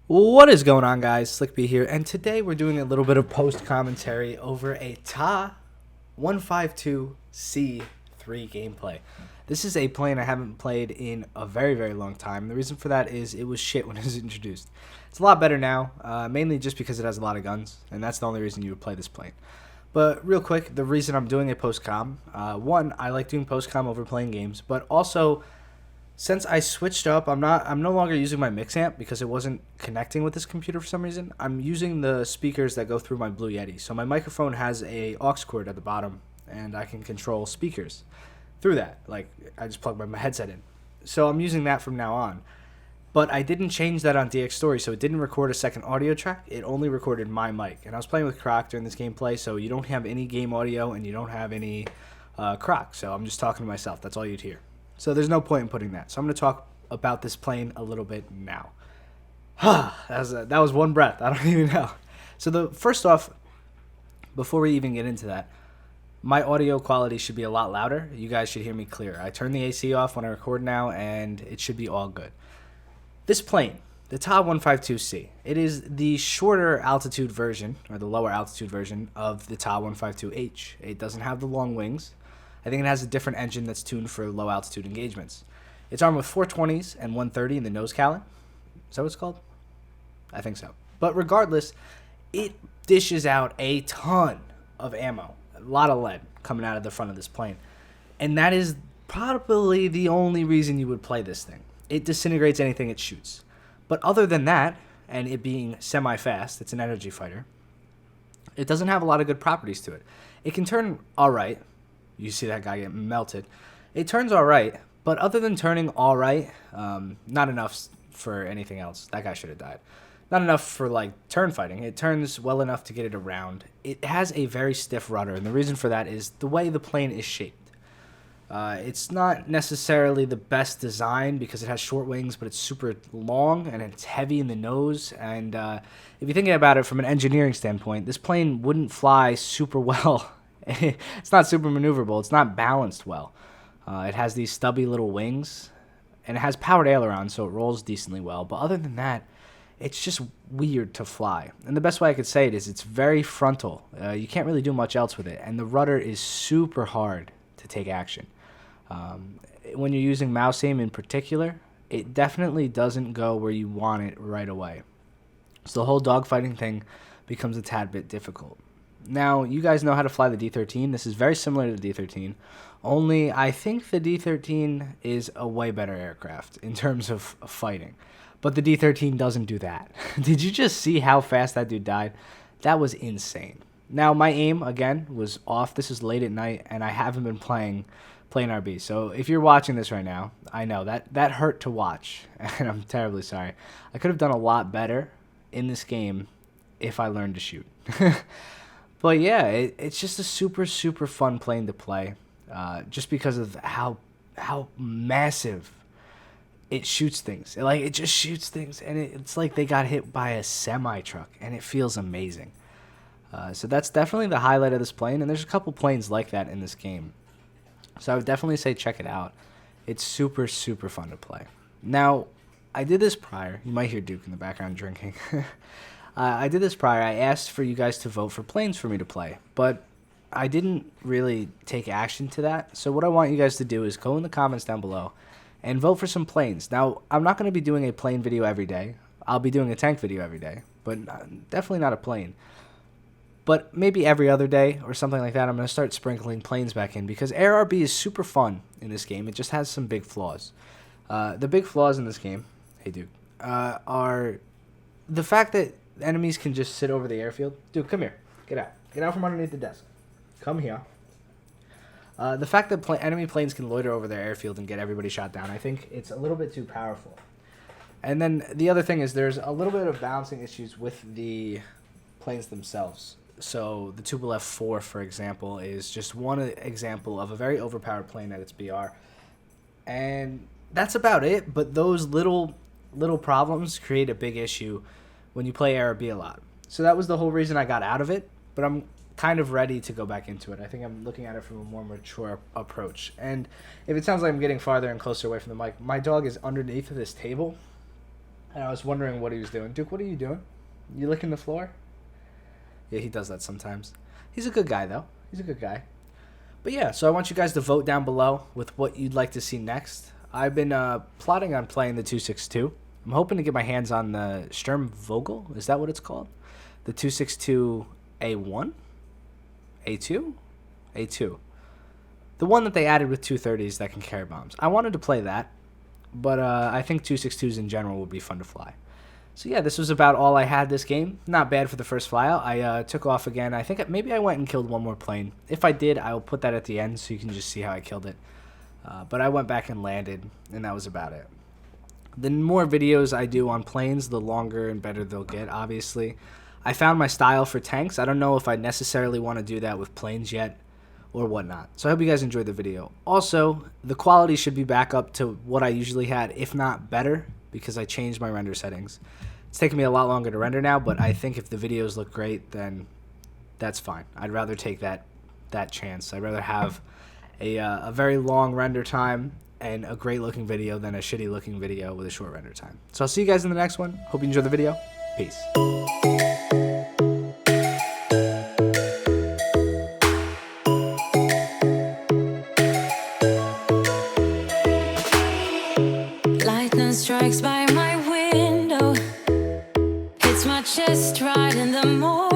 What is going on, guys? SlickB here, and today we're doing a little bit of post commentary over a Ta 152C3 gameplay. This is a plane I haven't played in a very, very long time. The reason for that is it was shit when it was introduced. It's a lot better now, mainly just because it has a lot of guns, and that's the only reason you would play this plane. But real quick, the reason I'm doing a post-com, one, I like doing post-com over playing games, but also since I switched up, I'm no longer using my mix amp because it wasn't connecting with this computer for some reason. I'm using the speakers that go through my Blue Yeti. So my microphone has a aux cord at the bottom, and I can control speakers through that. Like, I just plug my headset in. So I'm using that from now on. But I didn't change that on DX Story, so it didn't record a second audio track. It only recorded my mic. And I was playing with Croc during this gameplay, so you don't have any game audio and you don't have any Croc. So I'm just talking to myself. That's all you'd hear. So there's no point in putting that. So I'm going to talk about this plane a little bit now. that was one breath. I don't even know. So first off, before we even get into that, my audio quality should be a lot louder. You guys should hear me clear. I turn the AC off when I record now, and it should be all good. This plane, the Ta 152C, it is the shorter altitude version, or the lower altitude version, of the Ta 152H. It doesn't have the long wings. I think it has a different engine that's tuned for low altitude engagements. It's armed with 420s and 130 in the nose cowling. Is that what it's called? I think so. But regardless, it dishes out a ton of ammo, a lot of lead coming out of the front of this plane. And that is probably the only reason you would play this thing. It disintegrates anything it shoots. But other than that, and it being semi-fast, it's an energy fighter, it doesn't have a lot of good properties to it. It can turn alright. You see that guy get melted. It turns all right, but other than turning all right, not enough for anything else. That guy should have died. Not enough for, like, turn fighting. It turns well enough to get it around. It has a very stiff rudder, and the reason for that is the way the plane is shaped. It's not necessarily the best design because it has short wings, but it's super long, and it's heavy in the nose. And if you're thinking about it from an engineering standpoint, this plane wouldn't fly super well. It's not super maneuverable. It's not balanced well. It has these stubby little wings, and it has powered ailerons, so it rolls decently well. But other than that, it's just weird to fly. And the best way I could say it is it's very frontal. You can't really do much else with it. And the rudder is super hard to take action. When you're using mouse aim in particular, it definitely doesn't go where you want it right away. So the whole dogfighting thing becomes a tad bit difficult. Now, you guys know how to fly the D-13. This is very similar to the D-13, only I think the D-13 is a way better aircraft in terms of fighting. But the D-13 doesn't do that. Did you just see how fast that dude died? That was insane. Now, my aim, again, was off. This is late at night, and I haven't been playing RB. So if you're watching this right now, I know that hurt to watch, and I'm terribly sorry. I could have done a lot better in this game if I learned to shoot. But yeah, it's just a super, super fun plane to play, just because of how massive it shoots things. It just shoots things, and it's like they got hit by a semi-truck, and it feels amazing. So that's definitely the highlight of this plane, and there's a couple planes like that in this game. So I would definitely say check it out. It's super, super fun to play. Now, I did this prior. You might hear Duke in the background drinking. I did this prior. I asked for you guys to vote for planes for me to play, but I didn't really take action to that. So what I want you guys to do is go in the comments down below and vote for some planes. Now, I'm not going to be doing a plane video every day. I'll be doing a tank video every day, but definitely not a plane. But maybe every other day or something like that, I'm going to start sprinkling planes back in because Air RB is super fun in this game. It just has some big flaws. The big flaws in this game, hey Duke, are the fact that enemies can just sit over the airfield. Dude, come here. Get out. Get out from underneath the desk. Come here. The fact that enemy planes can loiter over their airfield and get everybody shot down, I think it's a little bit too powerful. And then the other thing is there's a little bit of balancing issues with the planes themselves. So the Tupolev F4, for example, is just one example of a very overpowered plane at its BR. And that's about it, but those little problems create a big issue when you play ARB a lot. So that was the whole reason I got out of it, but I'm kind of ready to go back into it. I think I'm looking at it from a more mature approach. And if it sounds like I'm getting farther and closer away from the mic, my dog is underneath of this table, And I was wondering what he was doing. Duke, what are you doing? You licking the floor? Yeah, he does that sometimes. He's a good guy, though. He's a good guy. But yeah, so I want you guys to vote down below with what you'd like to see next. I've been plotting on playing the 262. I'm hoping to get my hands on the Sturmvogel. Is that what it's called? The 262A1? A2? A2. The one that they added with 230s that can carry bombs. I wanted to play that, but I think 262s in general would be fun to fly. So yeah, this was about all I had this game. Not bad for the first flyout. I took off again. I think maybe I went and killed one more plane. If I did, I will put that at the end so you can just see how I killed it. But I went back and landed, and that was about it. The more videos I do on planes, the longer and better they'll get, obviously. I found my style for tanks. I don't know if I necessarily want to do that with planes yet or whatnot. So I hope you guys enjoyed the video. Also, the quality should be back up to what I usually had, if not better, because I changed my render settings. It's taking me a lot longer to render now, but I think if the videos look great, then that's fine. I'd rather take that chance. I'd rather have a very long render time and a great looking video than a shitty looking video with a short render time. So I'll see you guys in the next one. Hope you enjoyed the video. Peace. Lightning strikes by my window, hits my chest right in the morning.